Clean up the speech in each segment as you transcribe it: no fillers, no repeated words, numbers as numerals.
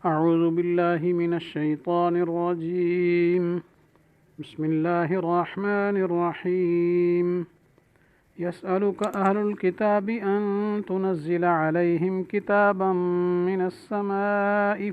أعوذ بالله من الشيطان الرجيم. بسم الله الرحمن الرحيم. يسألك أهل الكتاب أن تنزل عليهم كتابا من السماء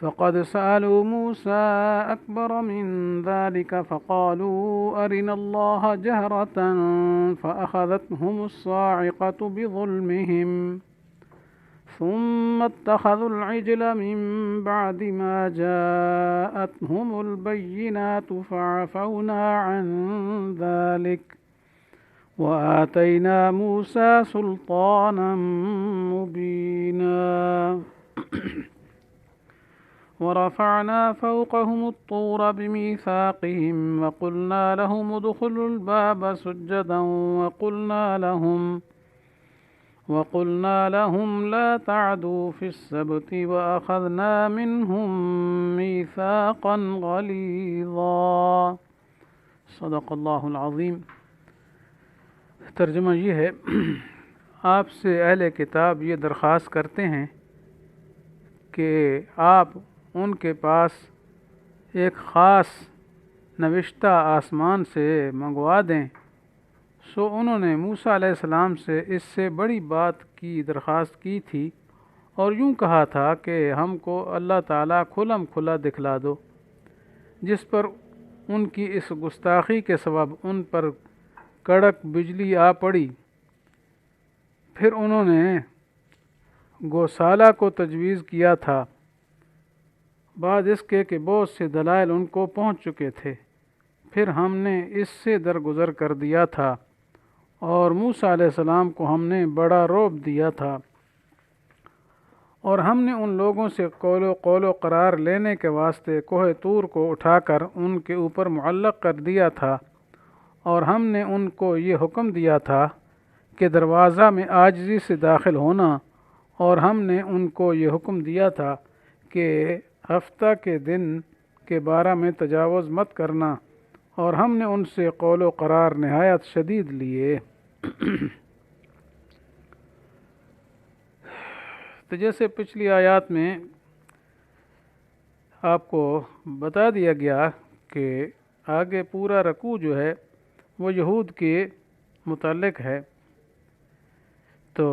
فقد سألوا موسى أكبر من ذلك فقالوا أرنا الله جهرة فأخذتهم الصاعقة بظلمهم ثم اتخذوا العجل من بعد ما جاءتهم البينات فعفونا عن ذلك وآتينا موسى سلطانا مبينا ورفعنا فوقهم الطور بميثاقهم وقلنا لهم ادخلوا الباب سجدا وقلنا لهم لا تعدوا في السبت وأخذنا منهم ميثاقا غليظا. صدق اللہ العظیم. ترجمہ یہ ہے، آپ سے اہل کتاب یہ درخواست کرتے ہیں کہ آپ ان کے پاس ایک خاص نوشتہ آسمان سے منگوا دیں. سو انہوں نے موسیٰ علیہ السلام سے اس سے بڑی بات کی درخواست کی تھی اور یوں کہا تھا کہ ہم کو اللہ تعالیٰ کھلم کھلا دکھلا دو، جس پر ان کی اس گستاخی کے سبب ان پر کڑک بجلی آ پڑی. پھر انہوں نے گوسالہ کو تجویز کیا تھا، بعد اس کے کہ بہت سے دلائل ان کو پہنچ چکے تھے. پھر ہم نے اس سے درگزر کر دیا تھا اور موسیٰ علیہ السلام کو ہم نے بڑا رعب دیا تھا، اور ہم نے ان لوگوں سے قول و قرار لینے کے واسطے کوہ طور کو اٹھا کر ان کے اوپر معلق کر دیا تھا، اور ہم نے ان کو یہ حکم دیا تھا کہ دروازہ میں عاجزی سے داخل ہونا، اور ہم نے ان کو یہ حکم دیا تھا کہ ہفتہ کے دن کے بارے میں تجاوز مت کرنا، اور ہم نے ان سے قول و قرار نہایت شدید لیے. تو جیسے پچھلی آیات میں آپ کو بتا دیا گیا کہ آگے پورا رکوع جو ہے وہ یہود کے متعلق ہے. تو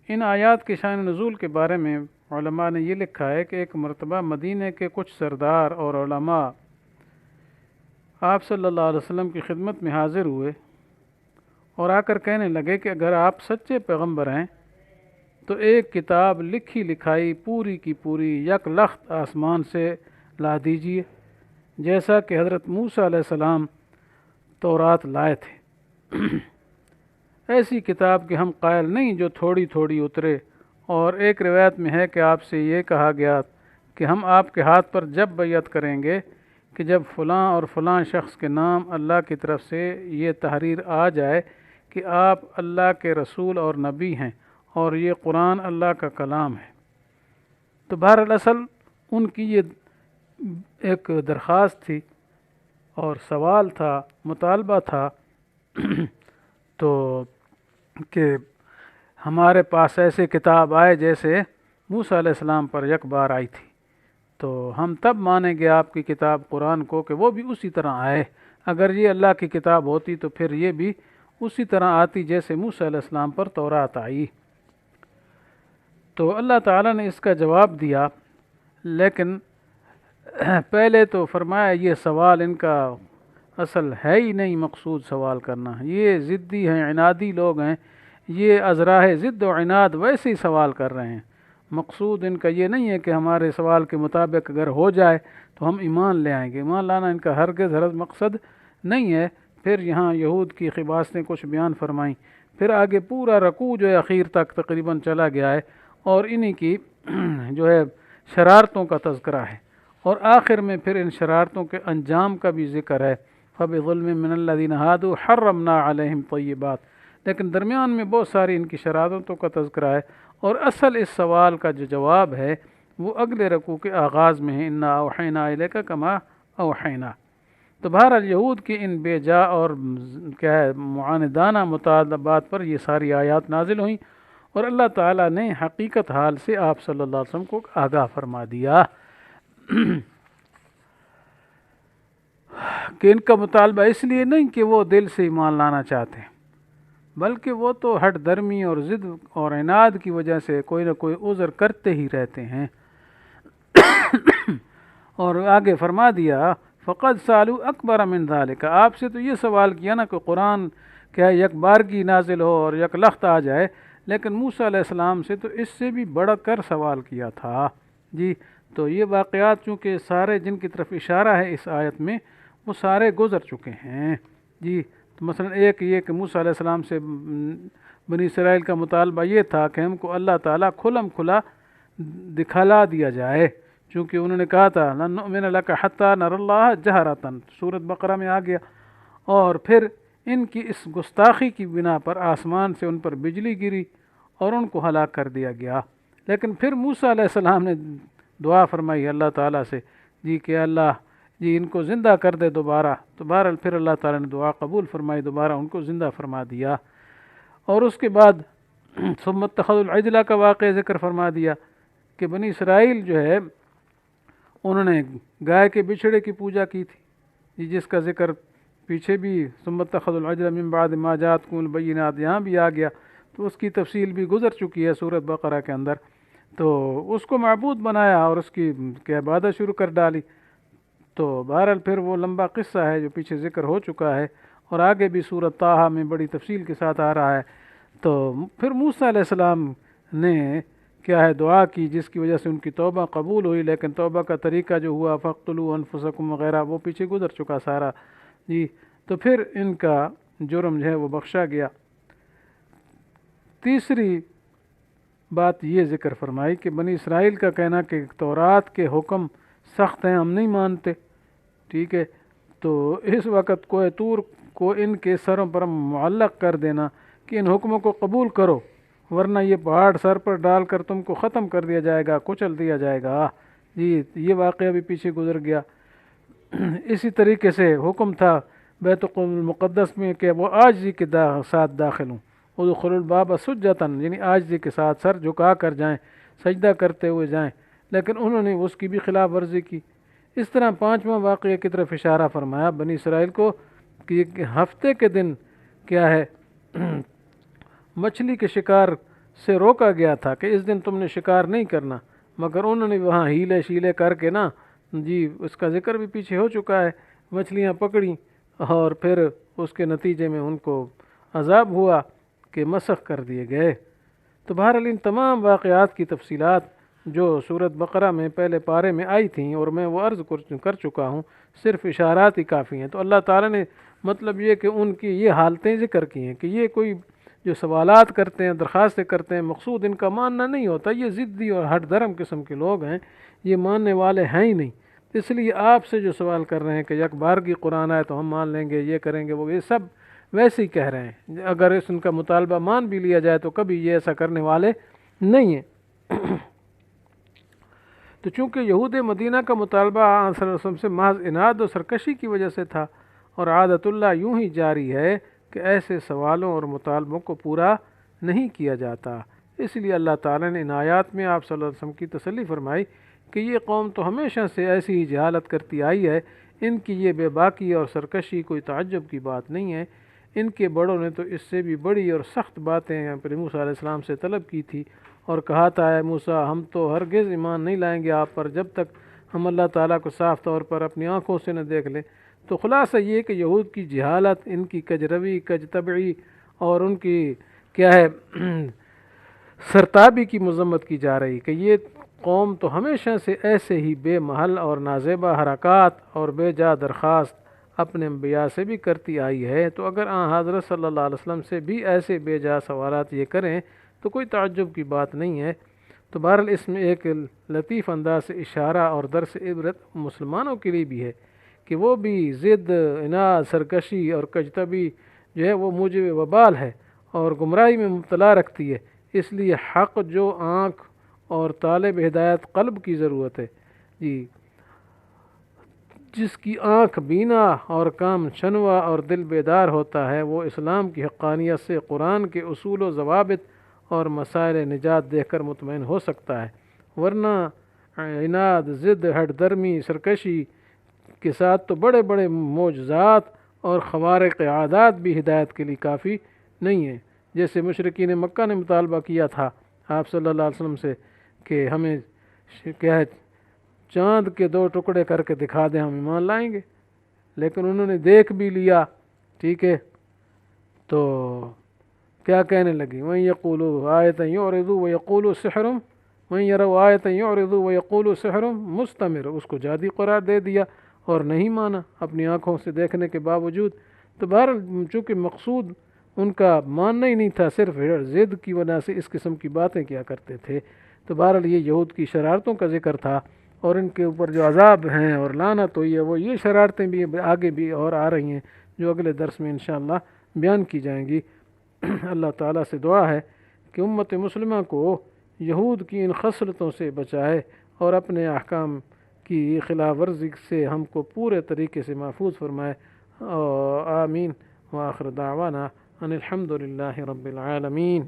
ان آیات کے شان نزول کے بارے میں علماء نے یہ لکھا ہے کہ ایک مرتبہ مدینہ کے کچھ سردار اور علماء آپ صلی اللہ علیہ وسلم کی خدمت میں حاضر ہوئے اور آ کر کہنے لگے کہ اگر آپ سچے پیغمبر ہیں تو ایک کتاب لکھی لکھائی پوری کی پوری یک لخت آسمان سے لا دیجیے، جیسا کہ حضرت موسیٰ علیہ السلام تورات لائے تھے. ایسی کتاب کے ہم قائل نہیں جو تھوڑی تھوڑی اترے. اور ایک روایت میں ہے کہ آپ سے یہ کہا گیا کہ ہم آپ کے ہاتھ پر جب بیعت کریں گے کہ جب فلاں اور فلاں شخص کے نام اللہ کی طرف سے یہ تحریر آ جائے کہ آپ اللہ کے رسول اور نبی ہیں اور یہ قرآن اللہ کا کلام ہے. تو بہرالاصل ان کی یہ ایک درخواست تھی اور سوال تھا، مطالبہ تھا تو کہ ہمارے پاس ایسے کتاب آئے جیسے موسیٰ علیہ السلام پر یک بار آئی تھی، تو ہم تب مانیں گے آپ کی کتاب قرآن کو کہ وہ بھی اسی طرح آئے. اگر یہ اللہ کی کتاب ہوتی تو پھر یہ بھی اسی طرح آتی جیسے موسیٰ علیہ السلام پر تورات آئی. تو اللہ تعالیٰ نے اس کا جواب دیا، لیکن پہلے تو فرمایا یہ سوال ان کا اصل ہے ہی نہیں مقصود سوال کرنا، یہ ضدی ہیں، عنادی لوگ ہیں، یہ ازراہ ضد و عناد ویسے ہی سوال کر رہے ہیں. مقصود ان کا یہ نہیں ہے کہ ہمارے سوال کے مطابق اگر ہو جائے تو ہم ایمان لے آئیں گے. ایمان لانا ان کا ہرگز مقصد نہیں ہے. پھر یہاں یہود کی خباثتیں کچھ بیان فرمائیں. پھر آگے پورا رکوع جو ہے اخیر تک تقریباً چلا گیا ہے اور انہی کی جو ہے شرارتوں کا تذکرہ ہے، اور آخر میں پھر ان شرارتوں کے انجام کا بھی ذکر ہے. فَبِظُلْمٍ مِّنَ الَّذِينَ هَادُوا حَرَّمْنَا عَلَيْهِمْ طَيِّبَاتٍ. لیکن درمیان میں بہت ساری ان کی شرارتوں کا تذکرہ ہے، اور اصل اس سوال کا جو جواب ہے وہ اگلے رکوع کے آغاز میں ہے، اِنَّا أَوْحَيْنَا إِلَيْكَ كَمَا أَوْحَيْنَا. تو بہرحال یہود کی ان بے جا اور کیا ہے معاندانہ مطالبات پر یہ ساری آیات نازل ہوئیں، اور اللہ تعالیٰ نے حقیقت حال سے آپ صلی اللہ علیہ وسلم کو آگاہ فرما دیا کہ ان کا مطالبہ اس لیے نہیں کہ وہ دل سے ایمان لانا چاہتے ہیں، بلکہ وہ تو ہٹ درمی اور ضد اور عناد کی وجہ سے کوئی نہ کوئی عذر کرتے ہی رہتے ہیں۔ اور آگے فرما دیا فقد سالو اکبر من ذالک، آپ سے تو یہ سوال کیا نا کہ قرآن کیا یک بارگی نازل ہو اور یک لخت آ جائے، لیکن موسیٰ علیہ السلام سے تو اس سے بھی بڑھ کر سوال کیا تھا جی۔ تو یہ واقعات چونکہ سارے جن کی طرف اشارہ ہے اس آیت میں وہ سارے گزر چکے ہیں جی۔ تو مثلا ایک یہ کہ موسیٰ علیہ السلام سے بنی اسرائیل کا مطالبہ یہ تھا کہ ہم کو اللہ تعالیٰ کھلم کھلا دکھلا دیا جائے، چونکہ انہوں نے کہا تھا لن نؤمن لک حتی نر اللہ جہرۃ، سورۃ بقرہ میں آ گیا۔ اور پھر ان کی اس گستاخی کی بنا پر آسمان سے ان پر بجلی گری اور ان کو ہلاک کر دیا گیا۔ لیکن پھر موسیٰ علیہ السلام نے دعا فرمائی اللہ تعالیٰ سے جی کہ اللہ جی ان کو زندہ کر دے دوبارہ، تو بہرحال پھر اللہ تعالیٰ نے دعا قبول فرمائی، دوبارہ ان کو زندہ فرما دیا۔ اور اس کے بعد ثم اتخذوا العجل کا واقعہ ذکر فرما دیا کہ بنی اسرائیل جو ہے انہوں نے گائے کے بچھڑے کی پوجا کی تھی جی، جس کا ذکر پیچھے بھی ثم اتخذوا العجل من بعد ما جاءتكم البينات یہاں بھی آ گیا، تو اس کی تفصیل بھی گزر چکی ہے سورۃ بقرہ کے اندر۔ تو اس کو معبود بنایا اور اس کی عبادت شروع کر ڈالی۔ تو بہرحال پھر وہ لمبا قصہ ہے جو پیچھے ذکر ہو چکا ہے اور آگے بھی سورۃ طٰہٰ میں بڑی تفصیل کے ساتھ آ رہا ہے۔ تو پھر موسیٰ علیہ السلام نے کیا ہے دعا کی جس کی وجہ سے ان کی توبہ قبول ہوئی، لیکن توبہ کا طریقہ جو ہوا فاقتلوا انفسکم وغیرہ وہ پیچھے گزر چکا سارا جی۔ تو پھر ان کا جرم جو ہے وہ بخشا گیا۔ تیسری بات یہ ذکر فرمائی کہ بنی اسرائیل کا کہنا کہ تورات کے حکم سخت ہیں، ہم نہیں مانتے، ٹھیک ہے، تو اس وقت کوہ طور کو ان کے سروں پر معلق کر دینا کہ ان حکموں کو قبول کرو ورنہ یہ پہاڑ سر پر ڈال کر تم کو ختم کر دیا جائے گا، کچل دیا جائے گا جی۔ یہ واقعہ بھی پیچھے گزر گیا۔ اسی طریقے سے حکم تھا بیت المقدس میں کہ وہ عاجزی کے ساتھ داخل ہوں، ادخلوا الباب سجدۃ، یعنی عاجزی کے ساتھ سر جھکا کر جائیں، سجدہ کرتے ہوئے جائیں، لیکن انہوں نے اس کی بھی خلاف ورزی کی۔ اس طرح پانچواں واقعے کی طرف اشارہ فرمایا بنی اسرائیل کو کہ ہفتے کے دن کیا ہے مچھلی کے شکار سے روکا گیا تھا کہ اس دن تم نے شکار نہیں کرنا، مگر انہوں نے وہاں ہیلے شیلے کر کے نا جی، اس کا ذکر بھی پیچھے ہو چکا ہے، مچھلیاں پکڑیں اور پھر اس کے نتیجے میں ان کو عذاب ہوا کہ مسخ کر دیے گئے۔ تو بہرحال ان تمام واقعات کی تفصیلات جو سورۃ بقرہ میں پہلے پارے میں آئی تھیں اور میں وہ عرض کر چکا ہوں، صرف اشارات ہی کافی ہیں۔ تو اللہ تعالیٰ نے مطلب یہ کہ ان کی یہ حالتیں ذکر کی ہیں کہ یہ کوئی جو سوالات کرتے ہیں، درخواستیں کرتے ہیں، مقصود ان کا ماننا نہیں ہوتا، یہ ضدی اور ہٹ دھرم قسم کے لوگ ہیں، یہ ماننے والے ہیں ہی نہیں۔ اس لیے آپ سے جو سوال کر رہے ہیں کہ یک بارگی قرآن آئے تو ہم مان لیں گے، یہ کریں گے، وہ یہ سب ویسے ہی کہہ رہے ہیں۔ اگر اس ان کا مطالبہ مان بھی لیا جائے تو کبھی یہ ایسا کرنے والے نہیں ہیں۔ تو چونکہ یہود مدینہ کا مطالبہ آن صلی اللہ علیہ وسلم سے محض عناد و سرکشی کی وجہ سے تھا، اور عادت اللہ یوں ہی جاری ہے کہ ایسے سوالوں اور مطالبوں کو پورا نہیں کیا جاتا، اس لیے اللہ تعالیٰ نے ان آیات میں آپ صلی اللہ علیہ وسلم کی تسلی فرمائی کہ یہ قوم تو ہمیشہ سے ایسی ہی جہالت کرتی آئی ہے، ان کی یہ بے باکی اور سرکشی کوئی تعجب کی بات نہیں ہے۔ ان کے بڑوں نے تو اس سے بھی بڑی اور سخت باتیں اپنے موسیٰ علیہ السلام سے طلب کی تھی اور کہا تھا اے موسیٰ ہم تو ہرگز ایمان نہیں لائیں گے آپ پر جب تک ہم اللہ تعالیٰ کو صاف طور پر اپنی آنکھوں سے نہ دیکھ لیں۔ تو خلاصہ یہ کہ یہود کی جہالت، ان کی کجروی، کج طبعی اور ان کی کیا ہے سرتابی کی مذمت کی جا رہی کہ یہ قوم تو ہمیشہ سے ایسے ہی بے محل اور نازیبہ حرکات اور بے جا درخواست اپنے انبیاء سے بھی کرتی آئی ہے، تو اگر حضرت صلی اللہ علیہ وسلم سے بھی ایسے بے جا سوالات یہ کریں تو کوئی تعجب کی بات نہیں ہے۔ تو بہرحال اس میں ایک لطیف انداز سے اشارہ اور درس عبرت مسلمانوں کے لیے بھی ہے کہ وہ بھی ضد، عناد، سرکشی اور کجطبی جو ہے وہ موجب وبال ہے اور گمراہی میں مبتلا رکھتی ہے، اس لیے حق جو آنکھ اور طالب ہدایت قلب کی ضرورت ہے جی، جس کی آنکھ بینا اور کام شنوا اور دل بیدار ہوتا ہے، وہ اسلام کی حقانیت سے، قرآن کے اصول و ضوابط اور مسائل نجات دیکھ کر مطمئن ہو سکتا ہے، ورنہ عناد، ضد، ہٹ درمی، سرکشی کے ساتھ تو بڑے بڑے معجزات اور خوارق عادات بھی ہدایت کے لیے کافی نہیں ہیں۔ جیسے مشرکین مکہ نے مطالبہ کیا تھا آپ صلی اللہ علیہ وسلم سے کہ ہمیں کیا ہے چاند کے 2 ٹکڑے کر کے دکھا دیں، ہم ایمان لائیں گے، لیکن انہوں نے دیکھ بھی لیا، ٹھیک ہے، تو کیا کہنے لگی، وَإِن يَقُولُوا آیَةً يُعْرِضُوا وَيَقُولُوا سِحْرٌ وَإِن يَرَوْا آیَةً يُعْرِضُوا وَيَقُولُوا سِحْرٌ مُسْتَمِرٌ، اس کو جادی قرار دے دیا اور نہیں مانا اپنی آنکھوں سے دیکھنے کے باوجود۔ تو بہرحال چونکہ مقصود ان کا ماننا ہی نہیں تھا، صرف ضد کی وجہ سے اس قسم کی باتیں کیا کرتے تھے، تو بہرحال یہ یہود کی شرارتوں کا ذکر تھا، اور ان کے اوپر جو عذاب ہیں اور لعنت ہوئی ہے وہ یہ شرارتیں بھی آگے بھی اور آ رہی ہیں جو اگلے درس میں انشاءاللہ بیان کی جائیں گی۔ اللہ تعالیٰ سے دعا ہے کہ امت مسلمہ کو یہود کی ان خصلتوں سے بچائے اور اپنے احکام کی خلاف ورزی سے ہم کو پورے طریقے سے محفوظ فرمائے۔ آمین، وآخر دعوانا ان الحمد للہ رب العالمین۔